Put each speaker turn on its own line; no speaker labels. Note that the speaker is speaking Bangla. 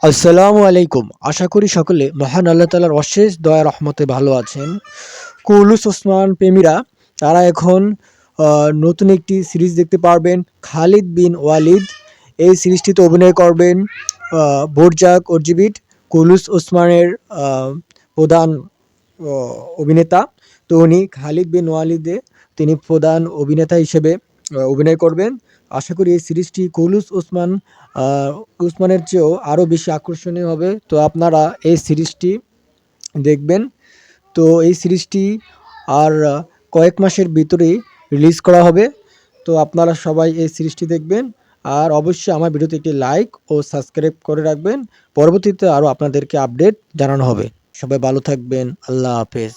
আসসালামু আলাইকুম। আশা করি সকলে মহান আল্লাহ তাআলার অশেষ দয়া রহমতে ভালো আছেন। কৌলুস ওসমান প্রেমীরা তারা এখন নতুন একটি সিরিজ দেখতে পারবেন, খালিদ বিন ওয়ালিদ। এই সিরিজটিতে অভিনয় করবেন বোরজাক অর্জিবিট, কৌলুস ওসমানের প্রধান অভিনেতা। তো উনি খালিদ বিন ওয়ালিদে তিনি প্রধান অভিনেতা হিসেবে অভিনয় করবেন। আশা করি এই সিরিজটি কৌলুস ওসমান ওসমানের চেয়েও আরও বেশি আকর্ষণীয় হবে। তো আপনারা এই সিরিজটি দেখবেন। তো এই সিরিজটি আর কয়েক মাসের ভিতরেই রিলিজ করা হবে। তো আপনারা সবাই এই সিরিজটি দেখবেন। আর অবশ্যই আমার ভিডিওতে একটি লাইক ও সাবস্ক্রাইব করে রাখবেন। পরবর্তীতে আরও আপনাদেরকে আপডেট জানানো হবে। সবাই ভালো থাকবেন। আল্লাহ হাফেজ।